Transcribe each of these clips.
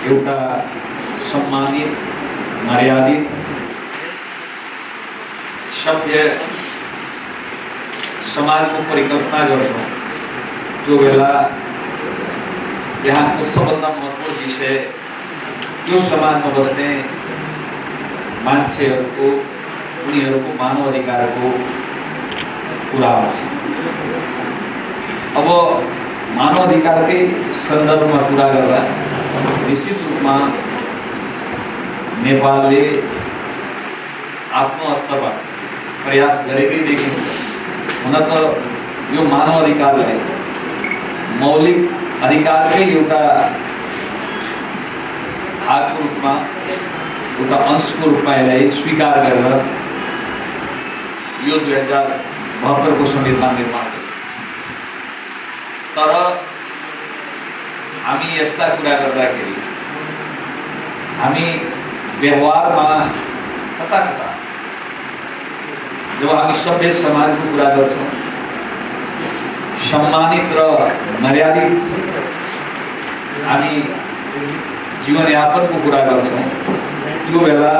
एउटा सम्मानित मर्यादित सभ्य समाजको परिकल्पना गर्छौँ त्यो बेला त्यहाँको सबभन्दा महत्त्वपूर्ण विषय यो समाजमा बस्ने मान्छेहरूको उनीहरूको मानव अधिकारको कुरा आउँछ। अब मानव अधिकारकै सन्दर्भमा कुरा गर्दा निश्चित रूपमा नेपालले आफ्नो स्तरबाट प्रयास गरेकै देखिन्छ। हुन त यो मानव अधिकारलाई मौलिक अधिकारकै एउटा भागको रूपमा एउटा अंशको रूपमा यसलाई स्वीकार गरेर यो 2072 को संविधान निर्माण गर्यो। तर हामी यस्ता कुरा गर्दाखेरि हामी व्यवहारमा कता कता जब हामी सभ्य समाजको कुरा गर्छौँ, सम्मानित र मर्यादित हामी जीवनयापनको कुरा गर्छौँ, त्यो बेला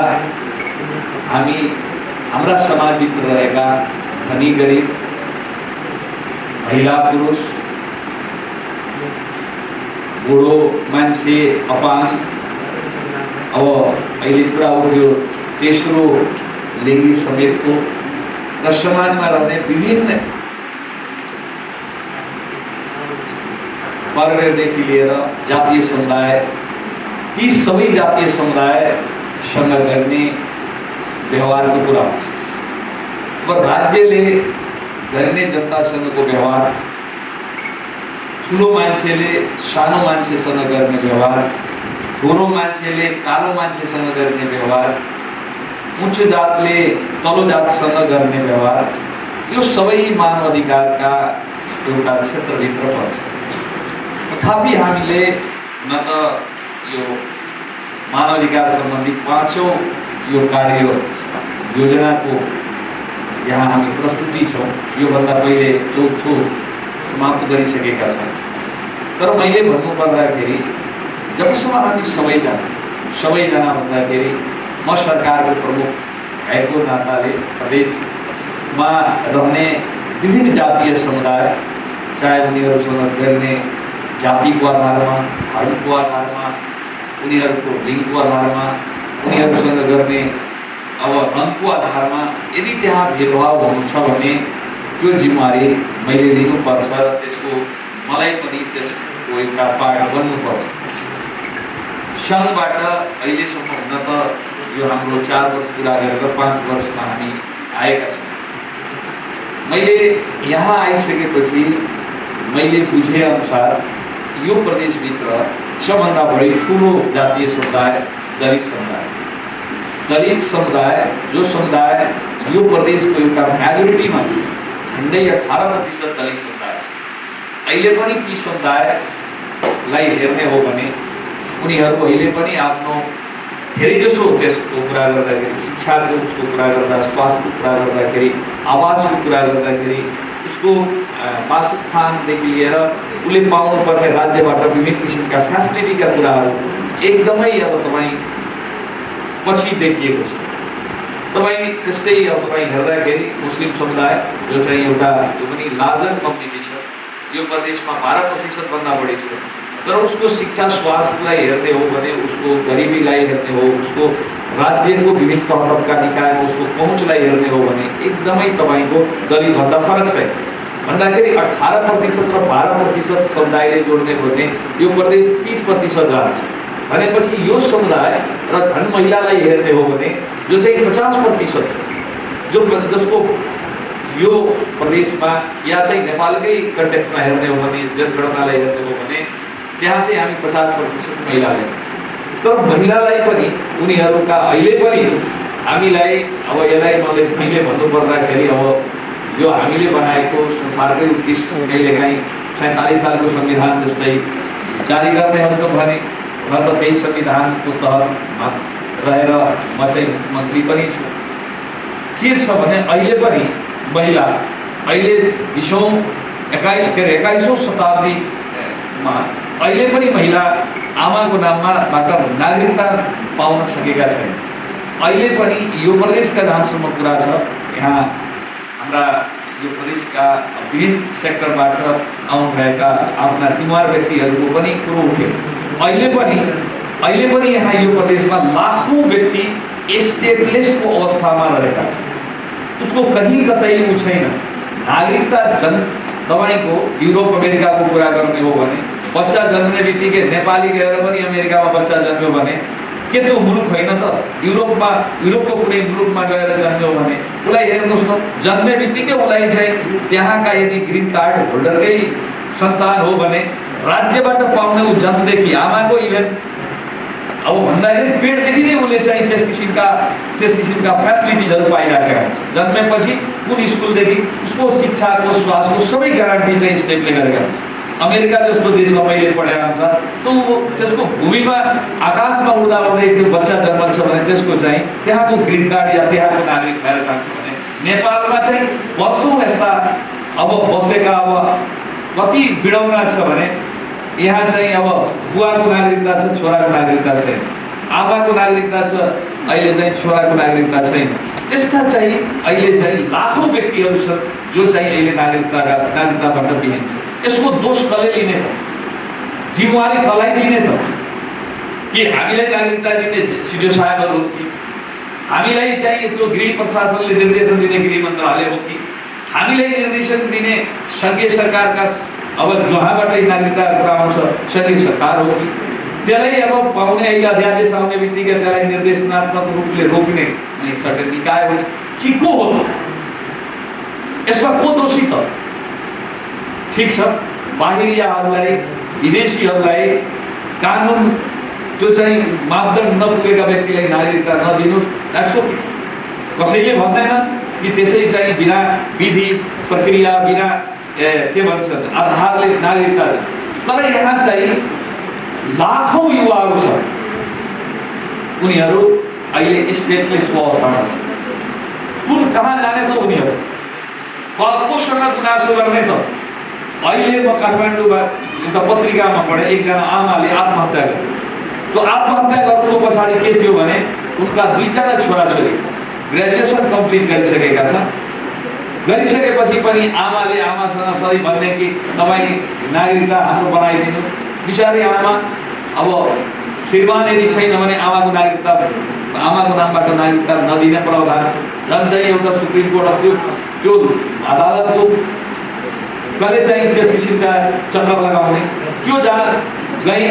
हामी हाम्रा समाजभित्र रहेका धनी गरिब, महिला पुरुष, बुढो मान्छे, अपाङ्ग, अब अहिले कुरा उठ्यो तेस्रो लिङ्गी समेतको र समाजमा रहने विभिन्न वर्गदेखि लिएर जातीय समुदाय, ती सबै जातीय समुदायसँग गर्ने व्यवहारको कुरा हुन्छ। अब राज्यले गर्ने जनतासँगको व्यवहार, ठुलो मान्छेले सानो मान्छेसँग गर्ने व्यवहार, गोरो मान्छेले कालो मान्छेसँग गर्ने व्यवहार, उच्च जातले तल्लो जातसँग गर्ने व्यवहार, यो सबै मानव अधिकारका एउटा क्षेत्रभित्र पर्छ। तथापि हामीले न त यो मानव अधिकार सम्बन्धी 5औं यो कार्य योजनाको यहाँ हामी प्रस्तुति छौँ, योभन्दा पहिले चौथो समाप्त गरिसकेका छौँ। तर मैले भन्नुपर्दाखेरि जबसम्म हामी सबैजना भन्दाखेरि म सरकारको प्रमुख भएको नाताले प्रदेशमा रहने विभिन्न जातीय समुदाय, चाहे उनीहरूसँग गर्ने जातिको आधारमा, धर्मको आधारमा, उनीहरूको लिङ्गको आधारमा, उनीहरूसँग गर्ने अब रङको आधारमा यदि त्यहाँ भेदभाव हुन्छ भने त्यो जिम्मेवारी मैले लिनुपर्छ र त्यसको मलाई पनि त्यसको एउटा पार्ट बन्नुपर्छ। सङ्घबाट अहिलेसम्म हुन त यो हाम्रो 4 वर्ष पुरा गरेर 5 वर्षमा हामी आएका छौँ। मैले यहाँ आइसकेपछि मैले बुझे अनुसार यो प्रदेशभित्र सबभन्दा बढी ठुलो जातीय समुदाय दलित समुदाय। दलित समुदाय जो समुदाय यो प्रदेशको एउटा म्याजोरिटीमा छ, झन्डै 18% दलित समुदाय छ। अहिले पनि ती समुदायलाई हेर्ने हो भने उनीहरू अहिले पनि आफ्नो धेरैजसो त्यसको कुरा गर्दाखेरि, शिक्षाको उसको कुरा गर्दा, स्वास्थ्यको कुरा गर्दाखेरि, आवासको कुरा गर्दाखेरि, उसको वासस्थानदेखि लिएर उसले पाउनुपर्ने राज्यबाट विभिन्न किसिमका फ्यासिलिटीका कुराहरू एकदमै अब तपाईँ पछि देखिएको छ। तपाईँ त्यस्तै अब तपाईँ हेर्दाखेरि मुस्लिम समुदाय जो चाहिँ एउटा जो पनि लार्जर कम्युनिटी छ, यो प्रदेशमा 12% भन्दा बढी छ, तर उसको शिक्षा स्वास्थ्यलाई हेर्ने हो भने, उसको गरिबीलाई हेर्ने हो, उसको राज्यको विभिन्न तह तबका निकायमा उसको पहुँचलाई हेर्ने हो भने एकदमै तपाईँको दलितभन्दा फरक छैन। भन्दाखेरि 18% र 12% समुदायले जोड्ने भने यो प्रदेश 30% जान्छ। भनेपछि यो समुदाय र धन महिलालाई हेर्ने हो भने जो चाहिँ 50% छ, जसको यो प्रदेशमा या चाहिँ नेपालकै कन्टेक्स्टमा हेर्ने हो भने, जनगणनालाई हेर्ने हो भने त्यहाँ चाहिँ हामी 50% महिलालाई हेर्छौँ। तर महिलालाई पनि उनीहरूका अहिले पनि हामीलाई अब यसलाई मैले भन्नुपर्दाखेरि अब यो हामीले बनाएको संसारकै उत्कृष्ट कहिलेकाहीँ 47 सालको संविधान जस्तै जारी गर्नेहरूको भने र त त्यही संविधानको तहतमा रहेर म चाहिँ मुख्यमन्त्री पनि छु। के छ भने अहिले पनि महिला, अहिले 21औं शताब्दीमा अहिले पनि महिला आमाको नामबाट नागरिकता पाउन सकेका छैन। अहिले पनि यो प्रदेशका जहाँसम्म कुरा छ, यहाँ हाम्रा यो प्रदेशका विभिन्न सेक्टरबाट आउनुभएका आफ्ना जिम्मेवार व्यक्तिहरूको पनि कुरो उठ्यो। अहिले पनि यहाँ यो प्रदेशमा लाखौँ व्यक्ति स्टेटलेसको अवस्थामा रहेका छन्। उसको कहीँ कतै उ छैन। नागरिकता तपाईँको युरोप अमेरिकाको कुरा गर्ने हो भने बच्चा जन्मने बित्तिकै नेपाली गएर पनि अमेरिकामा बच्चा जन्म्यो भने के त्यो मुलुक होइन त? युरोपको कुनै मुलुकमा गएर जन्म्यो भने उसलाई हेर्नुहोस् त, जन्मे बित्तिकै उसलाई चाहिँ त्यहाँका यदि ग्रिन कार्ड होल्डरकै सन्तान हो भने राज्यबाट पाउने ऊ जन्मदेखि आमाको इभेन अब भन्दाखेरि पेटदेखि नै उसले चाहिँ त्यस किसिमका फेसिलिटिजहरू पाइराखेका हुन्छ। जन्मेपछि कुन स्कुलदेखि उसको शिक्षाको स्वास्थ्यको सबै ग्यारेन्टी चाहिँ स्टेटले गरेका हुन्छ। अमेरिका जस्तो देशमा मैले पढेको अनुसार त्यसको भूमिमा आकाशमा उड्दा उड्दै त्यो बच्चा जन्मन्छ भने त्यसको चाहिँ त्यहाँको ग्रिन कार्ड या त्यहाँको नागरिक भएर जान्छ भने नेपालमा चाहिँ वर्षौँ यस्ता अब बसेका अब कति बिडौना छ भने यहाँ चाहिँ अब बुवाको नागरिकता छ, छोराको नागरिकता छैन, आमाको नागरिकता छ, अहिले चाहिँ छोराको नागरिकता छैन। त्यस्ता चाहिँ अहिले चाहिँ लाखौँ व्यक्तिहरू छन् जो चाहिँ अहिले नागरिकताबाट विहीन छ। यसको दोष कसले लिने त? जिम्मेवारी कसलाई दिने त? कि हामीलाई नागरिकता दिने सिडिओ साहेबहरू हो कि हामीलाई चाहिँ त्यो गृह प्रशासनले निर्देशन दिने गृह मन्त्रालय हो कि हामीलाई निर्देशन दिने सङ्घीय सरकारका अब जहाँबाटै नागरिकता आउँछ सङ्घीय सरकार हो कि त्यसलाई अब पाउने अहिले अध्यादेश आउने बित्तिकै त्यसलाई निर्देशनात्मक रूपले रोक्ने सक्ने निकाय हो कि को हो त? यसमा को दोषी त? ठीक छ, बाहिरियाहरूलाई विदेशीहरूलाई कानुन त्यो चाहिँ मापदण्ड नपुगेका व्यक्तिलाई नागरिकता नदिनुहोस्, त्यसो कसैले भन्दैन कि त्यसै चाहिँ बिना विधि प्रक्रिया बिना के भन्छन् आधारले नागरिकता। तर यहाँ चाहिँ लाखौँ युवाहरू छन्, उनीहरू अहिले स्टेटलेसको अवस्थामा छ। कुन कहाँ जाने त उनीहरू? कोसँग गुनासो गर्ने त? अहिले म काठमाडौँमा एउटा पत्रिकामा पढेँ, एकजना आमाले आत्महत्या गरे। त्यो आत्महत्या गर्नुको पछाडि के थियो भने उनका दुईजना छोराछोरी ग्रेजुएसन कम्प्लिट गरिसकेका छन्। गरिसकेपछि पनि आमाले आमासँग सधैँ भन्ने कि तपाईँ नागरिकता हाम्रो बनाइदिनु। बिचारी आमा अब श्रीमान यदि छैन भने आमाको नामबाट नागरिकता नदिने प्रावधान छ। झन् चाहिँ एउटा सुप्रिम कोर्ट त्यो अदालतको कहिले चाहिँ त्यस किसिमका चक्कर लगाउने त्यो जहाँ गई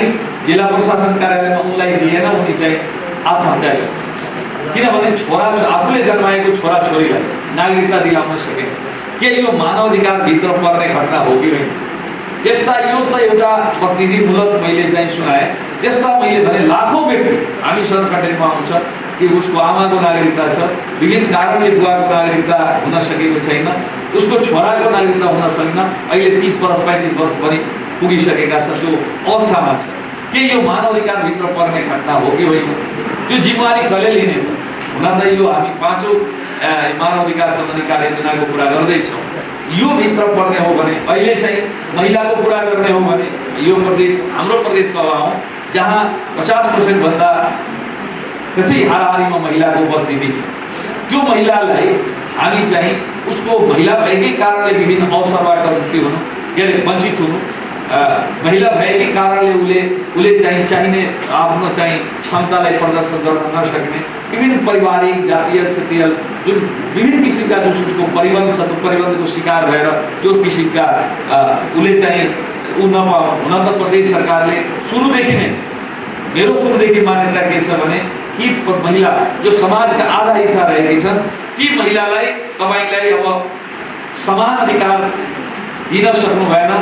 जिल्ला प्रशासन कार्यालयमा उनलाई दिएन, उनी चाहिँ आत्महत्या गरे। किनभने आफूले जन्माएको छोराछोरीलाई नागरिकता दिलाउन सके। के यो मानवाधिकारभित्र पर्ने घटना हो कि होइन? त्यस्ता यो त एउटा प्रतिनिधिमूलक मैले चाहिँ सुनाएँ। त्यस्ता मैले भने लाखौँ व्यक्ति हामी सरकारमा आउँछ कि उसको आमाको नागरिकता छ, विभिन्न कारणले बुवाको नागरिकता हुन सकेको छैन, उसको छोराको नागरिकता हुन सकेन, अहिले 30 वर्ष 35 वर्ष पनि पुगिसकेका छ, त्यो अवस्थामा छ। के यो मानवाधिकारभित्र पर्ने घटना हो कि होइन? त्यो जिम्मेवारी कसले लिने त? हुन त यो हामी 5औं मानवाधिकार सम्बन्धी कार्ययोजनाको कुरा गर्दैछौँ। यो भित्र पर्ने हो भने अहिले चाहिँ महिलाको कुरा गर्ने हो भने यो प्रदेश हाम्रो प्रदेशमा आउँ जहाँ 50% भन्दा त्यसै हाराहारीमा महिलाको उपस्थिति छ। त्यो महिलालाई हामी चाहिँ उसको महिला भएकै कारणले विभिन्न अवसरबाट मुक्ति हुनु के अरे वञ्चित हुनु, महिला भएकै कारणले उसले चाहिँ चाहिने आफ्नो चाहिँ क्षमतालाई प्रदर्शन गर्न नसक्ने, विभिन्न पारिवारिक जातीय क्षेत्रीय जुन विभिन्न किसिमका जुन उसको परिबन्ध छ त्यो परिबन्धको शिकार भएर त्यो किसिमका उसले चाहिँ ऊ नपाउनु। हुन त प्रदेश सरकारले सुरुदेखि नै मेरो सुरुदेखि मान्यता के छ भने कि महिला जो समाजका आधा हिस्सा रहेकी छन् ती महिलालाई तपाईँलाई अब समान अधिकार दिन सक्नु भएन।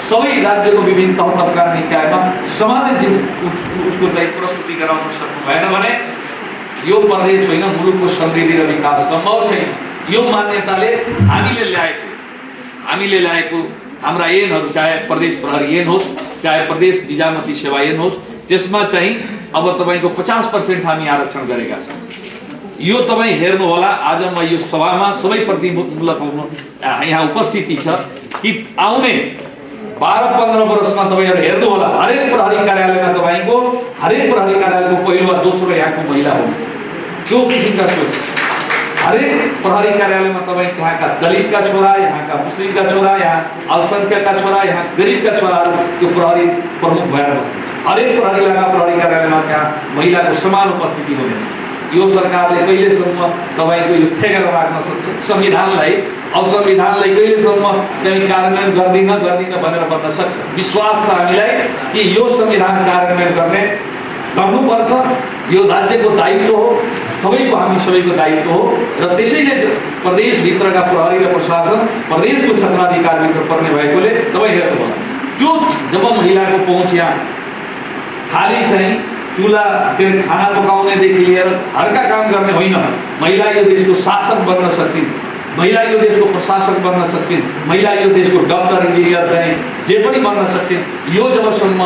सबै राज्यको विभिन्न तह तबका निकायमा समान उसको चाहिँ प्रस्तुति गराउन सक्नु भएन भने यो प्रदेश होइन मुलुकको समृद्धि र विकास सम्भव छैन। यो मान्यताले हामीले ल्याएको हाम्रा ऐनहरू, चाहे प्रदेश प्रहरी ऐन होस् चाहे प्रदेश निजामती सेवा ऐन होस्, त्यसमा चाहिँ अब तपाईँको 50% हामी आरक्षण गरेका छौँ। यो तपाईँ हेर्नु होला। आज म यो सभामा सबै प्रतिनिधिमूलक यहाँ उपस्थिति छ कि आउने 12-15 वर्षमा तपाईहरु हेर्नु होला, हरेक प्रहरी कार्यालयमा तपाईको हरेक प्रहरी कार्यालयको पहिलो वा दोस्रो यहाँको महिला हुनुहुन्छ। त्यो किसिमका सोच हरेक प्रहरी कार्यालयमा तपाईँ त्यहाँका दलितका छोरा, यहाँका मुस्लिमका छोरा, यहाँ अल्पसंख्यकका छोरा, यहाँ गरिबका छोराहरू त्यो प्रहरी प्रमुख भएर बस्नुहुन्छ। हरेक प्रहरी कार्यालयमा त्यहाँ महिलाको समान उपस्थिति हुनेछ। यो सरकारले कहिलेसम्म तपाईको यो ठेकेर राख्न सक्छ? संविधानलाई कहिलेसम्म चाहिँ कार्यान्वयन गर्दिन भनेर भन्न सक्छ? विश्वास छ हामीलाई कि यो संविधान कार्यान्वयन गर्नुपर्छ। यो राज्यको दायित्व हो, हामी सबैको दायित्व हो र त्यसैले प्रदेशभित्रका प्रहरी र प्रशासन प्रदेशको क्षेत्राधिकारभित्र पर्ने भएकोले तपाईँ हेर्नु होला, त्यो जब महिलाको पहुँच यहाँ खाली चाहिँ चुला खाना पकाउनेदेखि लिएर घरका काम गर्ने होइन, महिला यो देशको शासक बन्न सक्छिन्, महिला यो देशको प्रशासक बन्न सक्छिन्, महिला यो देशको डक्टर, इन्जिनियर चाहिँ जे पनि बन्न सक्छिन्। यो जबसम्म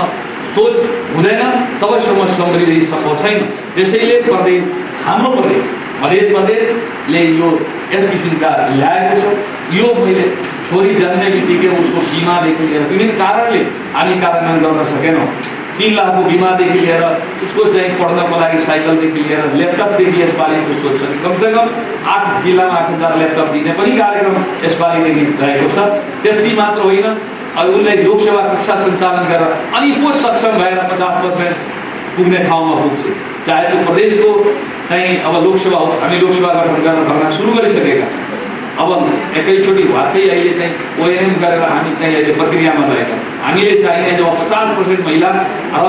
सोच हुँदैन तबसम्म समृद्धि सम्भव छैन। त्यसैले हाम्रो प्रदेश मध्य प्रदेशले यो यस किसिमका ल्याएको छ। यो मैले छोरी जन्मे बित्तिकै उसको बिमादेखि लिएर विभिन्न कारणले हामी कार्यान्वयन गर्न सकेनौँ। 3 लाखको बिमादेखि लिएर उसको चाहिँ पढ्नको लागि साइकलदेखि लिएर ल्यापटपदेखि यसपालिको सोच छ। कमसेकम 8 जिल्लामा 8000 ल्यापटप दिने पनि कार्यक्रम यसपालिदेखि रहेको छ। त्यसरी मात्र होइन, अब उसलाई लोकसेवा कक्षा सञ्चालन गरेर अनि को सक्षम भएर 50% पुग्ने ठाउँमा पुग्छ। चाहे त्यो प्रदेशको चाहिँ अब लोकसेवा होस्, हामी लोकसेवा गठन गर्न भर्ना सुरु गरिसकेका छौँ। अब एकैचोटि वास्तै अहिले चाहिँ ओएनएम गरेर हामी चाहिँ अहिले प्रक्रियामा रहेका छौँ। हामीले चाहिने जब 50% महिला र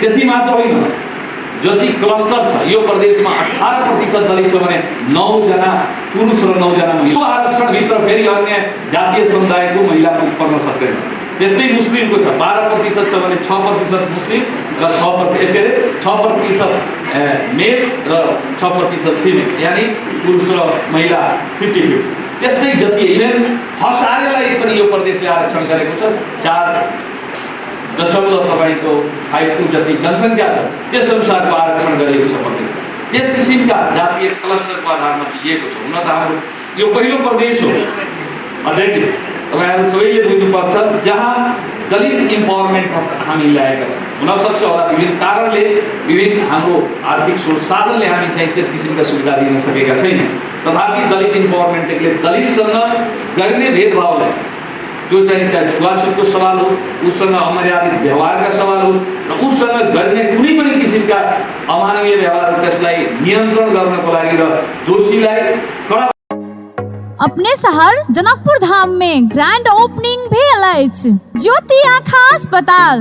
त्यति मात्र होइन, जति क्लस्टर छ यो प्रदेशमा 18% दलित छ भने 9 जना पुरुष र 9 जना महिला। आरक्षणभित्र फेरि अन्य जातीय समुदायको महिला पनि पर्न सक्दैन। त्यस्तै मुस्लिमको छ, 12% छ भने 6% मुस्लिम र 6% मेल र 6% फिमेल, यानि पुरुष र महिला 50-50। त्यस्तै जति इभेन खसारेलाई पनि यो प्रदेशले आरक्षण गरेको छ। 4.52 जति जनसङ्ख्या छ त्यस अनुसारको आरक्षण गरिएको छ प्रदेश। त्यस किसिमका जातीय क्लस्टरको आधारमा दिएको छ। हुन त हाम्रो यो पहिलो प्रदेश हो अध्यक्ष, तपाईहरु सबैले बुझ्नुपर्छ जहाँ दलित इम्पावरमेन्ट हामी ल्याएका छौँ। हुनसक्छ होला विभिन्न कारणले, विभिन्न हाम्रो आर्थिक स्रोत साधनले हामी चाहिँ त्यस किसिमका सुविधा दिन सकेका छैन। तथापि दलित इम्पावरमेन्टले दलितसँग गर्ने भेदभावलाई, जो चाहिँ छुवाछुतको सवाल हो, उसँग अमर्यादित व्यवहारका सवाल हो र उसँग गर्ने कुनै पनि किसिमका अमानवीय व्यवहार, त्यसलाई नियन्त्रण गर्नको लागि र दोषीलाई कडा। अपने शहर जनकपुर धाम में ग्रैंड ओपनिंग भेल अछि ज्योति आँखा अस्पताल।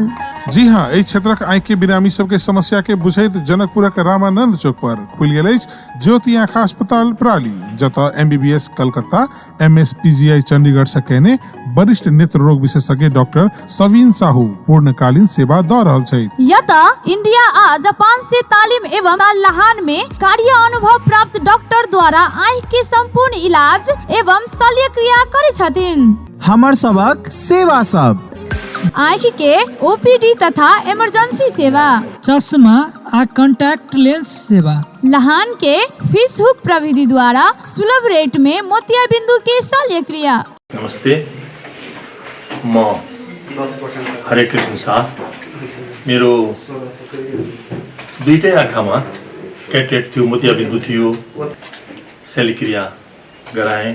जी हाँ, एहि क्षेत्रक आँखि के बिरामी सबके समस्या के बुझैत जनकपुरक रामानंद चौक पर खुलि गेल अछि ज्योति आँखा अस्पताल प्राली, जतऽ MBBS Calcutta, MS PGI Chandigarh से केने वरिष्ठ नेत्र रोग विशेषज्ञ डॉक्टर सवीन साहू पूर्णकालीन सेवा दऽ रहल छथि। यतऽ इंडिया आ जापान से तालीम एवं लहान में कार्य अनुभव प्राप्त डॉक्टर द्वारा आँखि के संपूर्ण इलाज एवं शल्य क्रिया करै छथिन। हमर सबक सेवा सब आँखि के OPD तथा इमरजेंसी सेवा, चश्मा आ कॉन्टैक्ट लेंस सेवा, लहान के फिश हुक प्रविधि द्वारा सुलभ रेट में मोतिया बिंदु के शल्य क्रिया। नमस्ते, म हरे कृष्ण शाह। मेरो दुईटै आँखामा क्याटरेक्ट थियो, मोतिया बिन्दु थियो, शल्यक्रिया गराएँ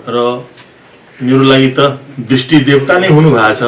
र मेरो लागि त दृष्टि देवता नै हुनु भएको छ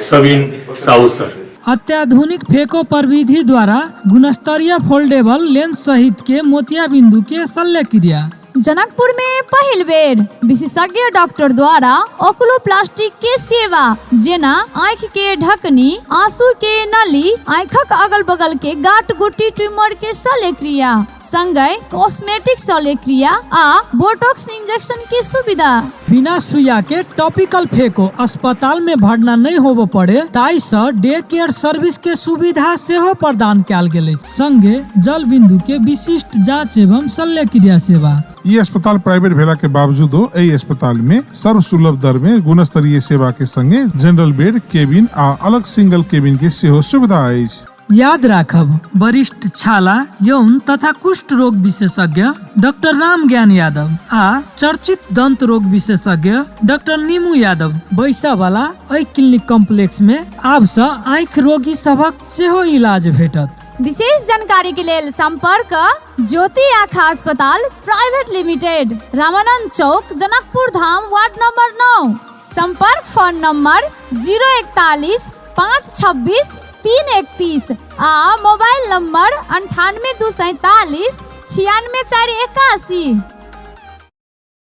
सबिन साहू सर। अत्याधुनिक फेको प्रविधि द्वारा गुणस्तरीय फोल्डेबल लेंस सहित के मोतिया बिंदु के शल्य क्रिया। जनकपुर में पहिल बेर विशेषज्ञ डॉक्टर द्वारा ओकुलोप्लास्टिक के सेवा, जेना आँख के ढकनी, आंसू के नली, आँखक अगल बगल के गांठ गुट्टी ट्यूमर के शल्य क्रिया, संगे कॉस्मेटिक शल्य क्रिया आ बोटॉक्स इंजेक्शन की सुविधा। बिना सुइया के टॉपिकल फेको अस्पताल में भरना नहीं होबो पड़े, ताई से डे केयर सर्विस के सुविधा सेहो प्रदान कैल गेल। संगे जल बिंदु के विशिष्ट जांच एवं शल्य क्रिया सेवा। ये अस्पताल प्राइवेट भेला के बावजूदो एहि अस्पताल में सर्व सुलभ दर में गुणस्तरीय सेवा के संगे जनरल बेड, केबिन आ अलग सिंगल केबिन के सेहो सुविधा अछि। याद राखब वरिष्ठ छाला यौन तथा कुष्ठ रोग विशेषज्ञ डाक्टर राम ज्ञान यादव आ चर्चित दंत रोग विशेषज्ञ डाक्टर नीमू यादव बैसा वाला एहि क्लिनिक कॉम्प्लेक्स में आब सँ आँखि रोगी सबक सेहो इलाज भेटत। विशेष जानकारी के लेल संपर्क ज्योति आँखा अस्पताल प्राइवेट लिमिटेड, रामानंद चौक, जनकपुर धाम, वार्ड नंबर 9। संपर्क फोन नंबर 041 526 331 आ मोबाइल नंबर 98 247 96 481।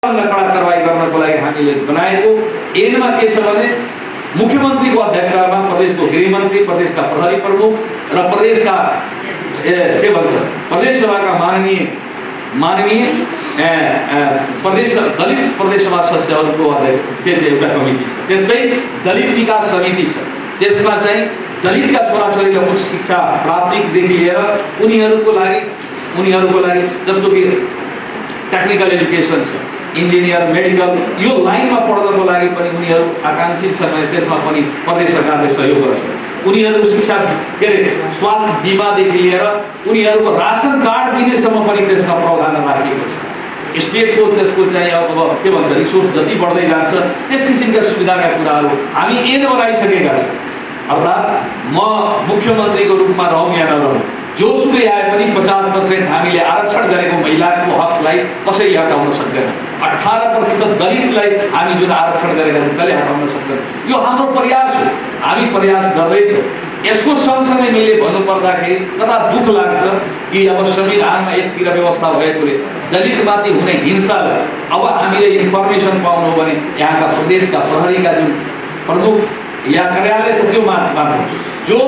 कडा कारवाही गर्नको लागि हामीले बनाएको ऐनमा के छ भने मुख्यमन्त्रीको अध्यक्षतामा प्रदेशको गृहमन्त्री, प्रदेशका प्रहरी प्रमुख र प्रदेशका के भन्छ प्रदेश सभाका माननीय प्रदेश दलित प्रदेश सभा सदस्यहरूको अध्यक्ष एउटा कमिटी छ। त्यसै दलित विकास समिति छ, त्यसमा चाहिँ दलितका छोराछोरीलाई उच्च शिक्षा प्राप्तिदेखि लिएर उनीहरूको लागि जस्तो कि टेक्निकल एजुकेसन छ, इन्जिनियर, मेडिकल, यो लाइनमा पढ्नको लागि पनि उनीहरू आकाङ्क्षित छन् भने त्यसमा पनि प्रदेश सरकारले सहयोग गर्छ। उनीहरूको शिक्षा के अरे स्वास्थ्य बिमादेखि लिएर उनीहरूको रासन कार्ड दिनेसम्म पनि त्यसमा प्रावधान राखिएको छ। स्टेटको त्यसको चाहिँ अब के भन्छ रिसोर्स जति बढ्दै जान्छ त्यस किसिमका सुविधाका कुराहरू हामी ऐन बनाइसकेका छौँ। अर्थात् म मुख्यमन्त्रीको रूपमा रहौँ या नरहौँ, जोसुकै आए पनि 50% हामीले आरक्षण गरेको महिलाको हकलाई कसैले हटाउन सक्दैन। 18% दलितलाई हामी जुन आरक्षण गरेका छौँ त्यसले हटाउन सक्दैन। यो हाम्रो प्रयास हो, हामी प्रयास गर्दैछौँ। यसको सँगसँगै मैले भन्नुपर्दाखेरि कता दुःख लाग्छ कि अब संविधानमा यतितिर व्यवस्था भएकोले दलितमाथि हुने हिंसालाई अब हामीले इन्फर्मेसन पाउनु हो भने यहाँका प्रदेशका प्रहरीका जुन प्रमुख या कार्यालय छ त्यो मार्फत जो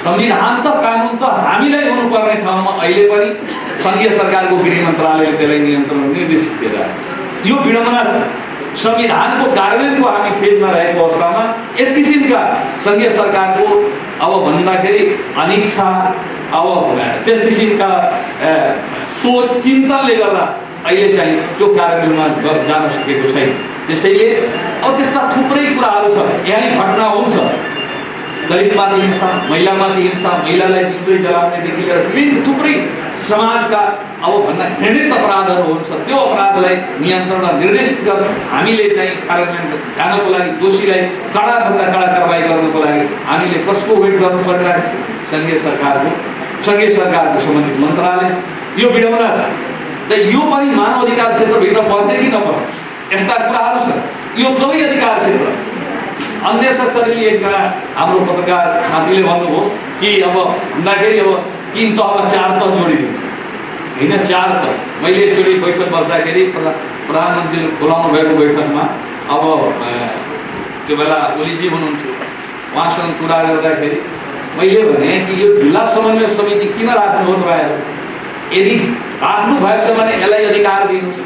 संविधान त कानुन त हामीलाई हुनुपर्ने ठाउँमा अहिले पनि संघीय सरकारको गृह मन्त्रालयले त्यसलाई नियन्त्रण निर्देशित गरेर यो विडम्बना छ। संविधानको कार्यान्वयनको हामी फेजमा रहेको अवस्थामा यस किसिमका संघीय सरकारको अब भन्दाखेरि अनिच्छा अब त्यस किसिमका सोच चिन्तनले गर्दा अहिले चाहिँ त्यो कार्यान्वयनमा जान सकेको छैन। त्यसैले अब त्यस्ता थुप्रै कुराहरू छ, यही घटना हुन्छ। दलितमाथि हिंसा, महिलामाथि हिंसा, महिलालाई जिउँदै जलाउनेदेखि लिएर विभिन्न थुप्रै समाजका अब भन्दा घृणित अपराधहरू हुन्छ। त्यो अपराधलाई नियन्त्रण निर्देशित गर्न हामीले चाहिँ कार्यान्वयन जानको लागि दोषीलाई कडाभन्दा कडा कारवाही गर्नको लागि हामीले कसको वेट गर्नु परिरहेको छ? संघीय सरकारको सम्बन्धित मन्त्रालय। यो विडम्बना छ। र यो पनि मानव अधिकार क्षेत्रभित्र पर्छ कि नपर्छ यस्ता कुराहरू छन्। यो सबै अधिकार क्षेत्र अन्य सचरीले एकजना हाम्रो पत्रकार साथीले भन्नुभयो कि अब भन्दाखेरि अब 3 तहमा 4 तह जोडिदिनु होइन, 4 तह। मैले एकचोटि बैठक बस्दाखेरि प्रधानमन्त्रीले बोलाउनु भएको बैठकमा अब त्यो बेला ओलीजी हुनुहुन्थ्यो, उहाँसँग कुरा गर्दाखेरि मैले भने कि यो जिल्ला समन्वय समिति किन राख्नु हो तपाईँहरू? यदि राख्नु भएछ भने यसलाई अधिकार दिनुहोस्,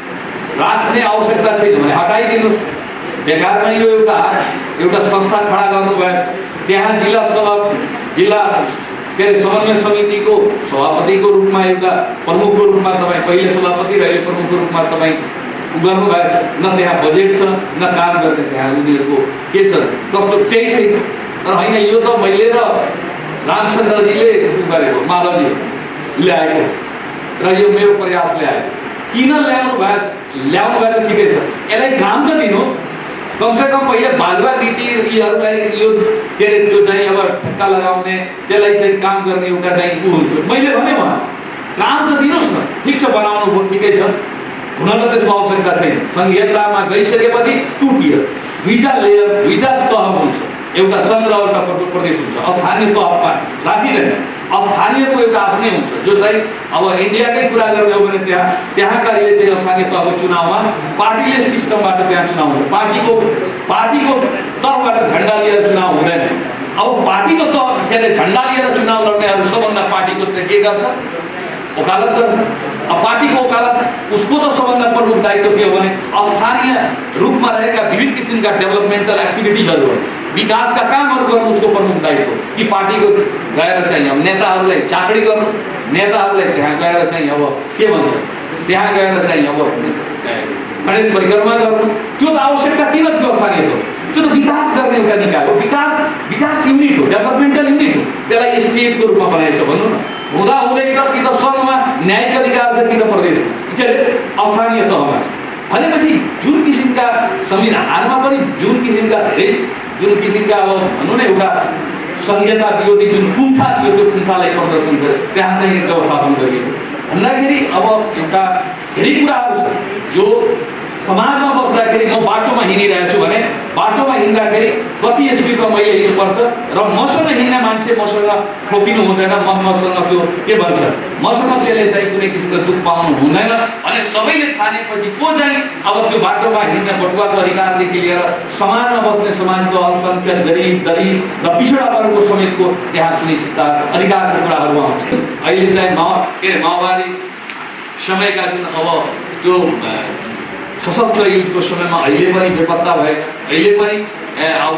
राख्ने आवश्यकता छैन भने हटाइदिनुहोस्। बेकारमा यो एउटा संस्था खडा गर्नुभएछ, त्यहाँ जिल्ला के अरे समन्वय समितिको सभापतिको रूपमा एउटा प्रमुखको रूपमा तपाईँ पहिले सभापति र अहिले प्रमुखको रूपमा तपाईँ गर्नुभएछ। न त्यहाँ बजेट छ न काम गर्ने त्यहाँ उनीहरूको के छ कस्तो केही छैन। तर होइन, यो त मैले र रामचन्द्रजीले गरेको, माधवजी ल्याएको र यो मेरो प्रयासले आयो। किन ल्याउनु भएको ठिकै छ, यसलाई काम त दिनुहोस्। कमसेकम पहिले बालुवा गिटी यीहरूलाई यो के अरे त्यो चाहिँ अब ठेक्का लगाउने त्यसलाई चाहिँ काम गर्ने एउटा चाहिँ ऊ हुन्थ्यो। मैले भने काम त दिनुहोस् न, ठिक छ बनाउनु भयो ठिकै छ, हुन त त्यसको आवश्यकता छैन। संघीयतामा गइसकेपछि टुटियो, दुईटा लेयर, दुईटा तह हुन्छ, एउटा सङ्घ र एउटा प्रदेश हुन्छ। स्थानीय तहमा राखिँदैन, स्थानीयको एउटा आफ्नै हुन्छ जो चाहिँ अब इन्डियाकै कुरा गर्ने हो भने त्यहाँका अहिले चाहिँ स्थानीय तहको चुनावमा पार्टीले सिस्टमबाट त्यहाँ चुनाव हुन्छ। पार्टीको तर्फबाट झन्डा लिएर चुनाव हुँदैन। अब पार्टीको तह के अरे झन्डा लिएर चुनाव लड्नेहरू सबभन्दा पार्टीको चाहिँ के गर्छ? वकालत गर्छ। अब पार्टीको वकालत उसको त सबभन्दा प्रमुख दायित्व के हो भने स्थानीय रूपमा रहेका विभिन्न किसिमका डेभलपमेन्टल एक्टिभिटिजहरू, विकासका कामहरू गर्नु उसको प्रमुख दायित्व। कि पार्टीको गएर चाहिँ अब नेताहरूलाई चाकरी गर्नु, नेताहरूलाई त्यहाँ गएर चाहिँ अब के भन्छ त्यहाँ गएर चाहिँ अब गणेश परिक्रमा गर्नु, त्यो त आवश्यकता किन थियो स्थानीय तह? त्यो त विकास गर्ने एउटा निकाय हो, विकास युनिट हो, डेभलपमेन्टल युनिट हो। त्यसलाई स्टेटको रूपमा बनाएको छ भनौँ न। हुँदा हुँदै कि त सङ्घमा न्यायिक अधिकार छ कि त प्रदेशमा, के अरे स्थानीय तहमा छ भनेपछि जुन किसिमका संविधानमा पनि जुन किसिमका अब भनौँ न एउटा संहिता विरोधी जुन कुण्ठा थियो त्यो कुण्ठालाई प्रदर्शन गर्यो, त्यहाँ चाहिँ व्यवस्थापन गरिएको भन्दाखेरि अब एउटा धेरै कुराहरू छ जो समाजमा बस्दाखेरि म बाटोमा हिँडिरहेको छु भने बाटोमा हिँड्दाखेरि कति स्पिडमा मैले हिँड्नुपर्छ र मसँग हिँड्ने मान्छे मसँग ठोकिनु हुँदैन, मसँग त्यो के भन्छ मसँग त्यसले चाहिँ कुनै किसिमको दुःख पाउनु हुँदैन भने सबैले ठानेपछि को चाहिँ अब त्यो बाटोमा हिँड्ने बटुवाको अधिकारदेखि लिएर समाजमा बस्ने समाजको अल्पसङ्ख्यक गरिब दलित र पिछडा वर्गको समेतको त्यहाँ सुनिश्चितता अधिकारको कुराहरू आउँछ। अहिले चाहिँ माओवादी समयका जुन अब त्यो सशस्त्र युद्धको समयमा अहिले पनि बेपत्ता भए, अहिले पनि अब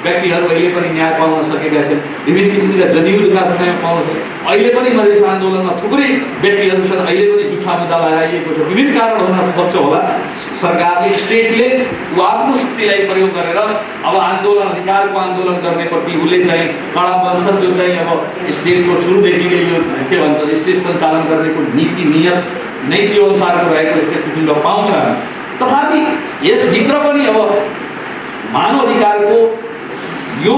व्यक्तिहरू अहिले पनि न्याय पाउन सकेका छन्, विभिन्न किसिमका जनयुद्धका समयमा पाउन सके, अहिले पनि मधेस आन्दोलनमा थुप्रै व्यक्तिहरू छन्, अहिले पनि जुठा मुद्दा लगाइएको छ। विभिन्न कारण हुन सक्छ होला, सरकारले स्टेटले ऊ आफ्नो शक्तिलाई प्रयोग गरेर अब अधिकारको आन्दोलन गर्ने प्रति उसले चाहिँ कडा बन्छ, जो चाहिँ अब स्टेटको सुरुदेखि नै यो के भन्छ स्टेट सञ्चालन गर्नेको नीति नियत नै त्यो अनुसारको रहेको त्यस किसिमको पाउँछ। तथापि यसभित्र पनि अब मानव अधिकारको यो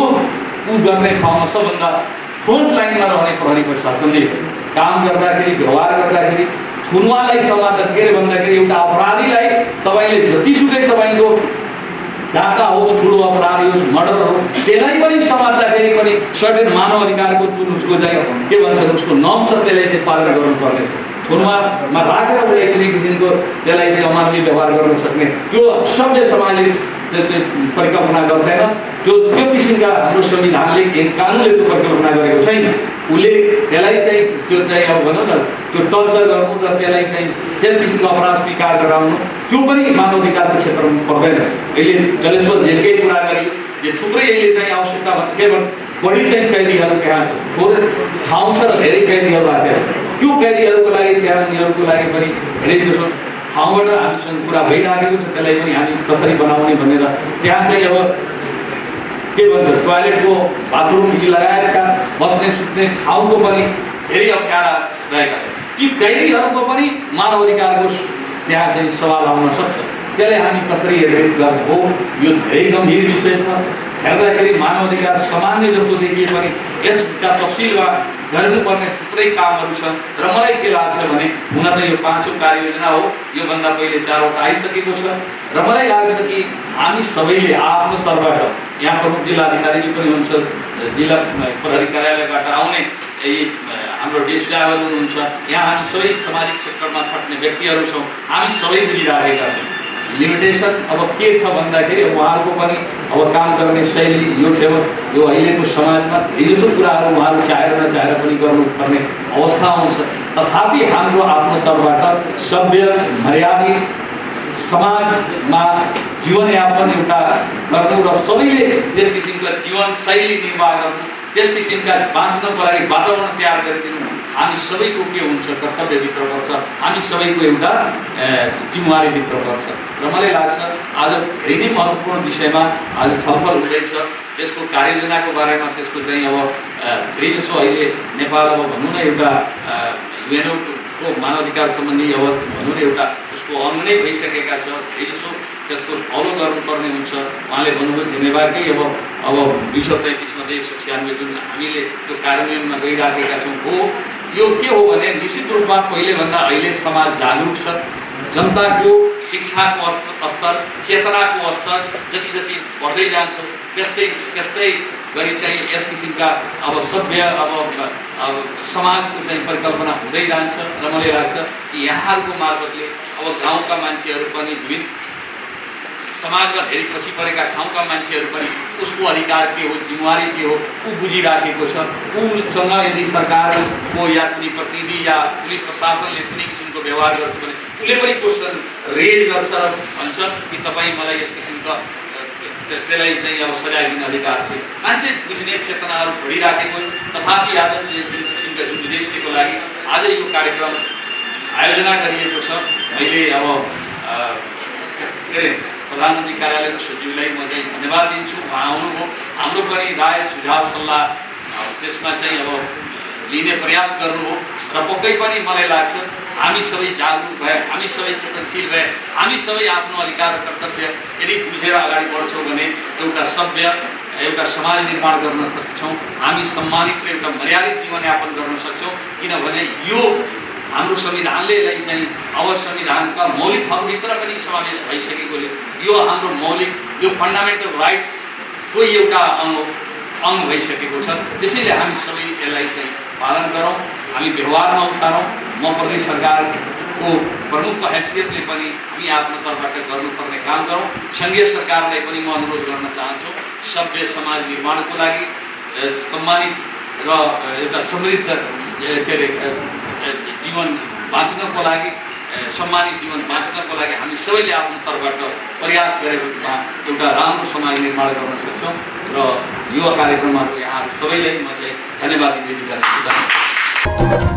गर्ने ठाउँमा सबभन्दा फ्रन्ट लाइनमा रहने प्रहरी प्रशासनले काम गर्दाखेरि व्यवहार गर्दाखेरि थुनुवालाई समात्दा के भन्दाखेरि एउटा अपराधीलाई तपाईँले जतिसुकै तपाईँको डाका होस्, ठुलो अपराधी होस्, मर्डर होस्, त्यसलाई पनि समात्दाखेरि पनि सर्टेन मानव अधिकारको जुन उसको चाहिँ के भन्छ उसको नर्म्स छ त्यसलाई चाहिँ पालन गर्नुपर्नेछ। थुनुवामा राखेर उसले कुनै किसिमको त्यसलाई चाहिँ अमानवीय व्यवहार गर्न सक्ने त्यो सभ्य समाजले त्यो परिकल्पना गर्दैन। त्यो किसिमका हाम्रो संविधानले कानुनले त्यो परिकल्पना गरेको छैन। उसले त्यसलाई चाहिँ त्यो चाहिँ अब भनौँ न त्यो टर्चर गर्नु र त्यसलाई चाहिँ त्यस किसिमको अपराध स्वीकार गराउनु त्यो पनि मानव अधिकारको क्षेत्रमा पर्दैन। अहिले जलेश्वर जेलकै कुरा गरियो, यो थुप्रै अहिले चाहिँ आवश्यकता केवल बढी चाहिँ कैदीहरू त्यहाँ छ, थोरै ठाउँ छ र धेरै कैदीहरू राखेर त्यो कैदीहरूको लागि त्यहाँ उनीहरूको लागि पनि धेरै जसो ठाउँबाट हामीसँग कुरा भइराखेको छ, त्यसलाई पनि हामी कसरी बनाउने भनेर त्यहाँ चाहिँ अब के भन्छ टोयलेटको बाथरुमदेखि लगायतका बस्ने सुत्ने ठाउँको पनि धेरै अप्ठ्यारा रहेका छन्। ती कैदीहरूको पनि मानव अधिकारको त्यहाँ चाहिँ सवाल आउन सक्छ। त्यसलाई हामी कसरी एड्रेस गर्ने हो, यो धेरै गम्भीर विषय छ। हेर्दाखेरि मानव अधिकार सामान्य जस्तो देखिए पनि यसका तफसिलमा गर्नुपर्ने थुप्रै कामहरू छन् र मलाई के लाग्छ भने हुन त यो 5औं कार्ययोजना हो, योभन्दा पहिले 4वटा आइसकेको छ र मलाई लाग्छ कि हामी सबैले आफ्नो तर्फबाट यहाँ प्रमुख जिल्लाधिकारीले पनि हुनुहुन्छ, जिल्ला प्रहरी कार्यालयबाट आउने हाम्रो डिस्ट्रिक्टहरू हुनुहुन्छ, यहाँ हामी सबै सामाजिक सेक्टरमा खट्ने व्यक्तिहरू छौँ, हामी सबै बुझिराखेका छौँ। लिमिटेसन अब के छ भन्दाखेरि उहाँहरूको पनि अब काम गर्ने शैली यो अहिलेको समाजमा धेरैजसो कुराहरू उहाँहरू चाहेर नचाहेर पनि गर्नुपर्ने अवस्था आउँछ। तथापि हाम्रो आफ्नो तर्फबाट सभ्य मर्यादित समाजमा जीवनयापन एउटा गर्नु र सबैले त्यस किसिमको जीवनशैली निर्वाह गर्नु, त्यस किसिमका बाँच्नको लागि वातावरण तयार गरिदिनु हामी सबैको के हुन्छ कर्तव्यभित्र पर्छ, हामी सबैको एउटा जिम्मेवारीभित्र पर्छ र मलाई लाग्छ आज धेरै नै महत्त्वपूर्ण विषयमा आज छलफल हुँदैछ। त्यसको कार्ययोजनाको बारेमा त्यसको चाहिँ अब धेरैजसो अहिले नेपाल अब भनौँ न एउटा युएनओको मानवाधिकार सम्बन्धी अब भनौँ न एउटा उसको अंग नै भइसकेका छ, धेरैजसो त्यसको फलो गर्नुपर्ने हुन्छ। उहाँले भन्नुभयो जेनेभाकै अब 233 मध्ये 196 जुन हामीले त्यो कार्यान्वयनमा गइराखेका छौँ हो, यो के हो भने निश्चित रूपमा पहिलेभन्दा अहिले समाज जागरुक छ, जनताको शिक्षाको स्तर चेतनाको स्तर जति जति बढ्दै जान्छ त्यस्तै गरी चाहिँ यस किसिमका अब सभ्य अब समाजको चाहिँ परिकल्पना हुँदै जान्छ र मलाई लाग्छ कि यहाँहरूको मार्फतले अब गाउँका मान्छेहरू पनि विभिन्न समाजमा धेरै पछि परेका ठाउँका मान्छेहरू पनि उसको अधिकार के हो, जिम्मेवारी के हो ऊ बुझिराखेको छ। उसँग यदि सरकारको या कुनै प्रतिनिधि या पुलिस प्रशासनले कुनै किसिमको व्यवहार गर्छ भने उसले पनि क्वेसन रेज गर्छ र भन्छ कि तपाईँ मलाई यस किसिमको त्यसलाई चाहिँ अब सजाय दिने अधिकार छ। मान्छे बुझ्ने चेतनाहरू बढिराखेको, तथापि आज जुन किसिमका जुन उद्देश्यको लागि आज यो कार्यक्रम आयोजना गरिएको छ, मैले अब के अरे प्रधानमन्त्री कार्यालयको सचिवलाई म चाहिँ धन्यवाद दिन्छु। उहाँ आउनुभयो, हाम्रो पनि राय सुझाव सल्लाह त्यसमा चाहिँ अब लिने प्रयास गर्नुभयो र पक्कै पनि मलाई लाग्छ हामी सबै जागरुक भए, हामी सबै चेतनशील भए, हामी सबै आफ्नो अधिकार र कर्तव्य यदि बुझेर अगाडि बढ्छौँ भने एउटा सभ्य एउटा समाज निर्माण गर्न सक्छौँ। हामी सम्मानित र एउटा मर्यादित जीवनयापन गर्न सक्छौँ। किनभने यो हाम्रो संविधानले चाहिँ अब संविधानका मौलिक हकभित्र पनि समावेश भइसकेकोले यो हाम्रो मौलिक यो फन्डामेन्टल राइट्सको एउटा अङ्ग भइसकेको छ। त्यसैले हामी सबै यसलाई चाहिँ पालन गरौँ, हामी व्यवहारमा उतारौँ। म प्रदेश सरकारको प्रमुखको हैसियतले पनि हामी आफ्नो तर्फबाट गर्नुपर्ने काम गरौँ। सङ्घीय सरकारलाई पनि म अनुरोध गर्न चाहन्छु, सभ्य समाज निर्माणको लागि सम्मानित र एउटा समृद्ध के अरे जीवन बाँच्नको लागि, सम्मानित जीवन बाँच्नको लागि हामी सबैले आफ्नो तर्फबाट प्रयास गरेकोमा एउटा राम्रो समाज निर्माण गर्न सक्छौँ। र यो कार्यक्रमहरू यहाँहरू सबैलाई म चाहिँ धन्यवाद दिन चाहन्छु।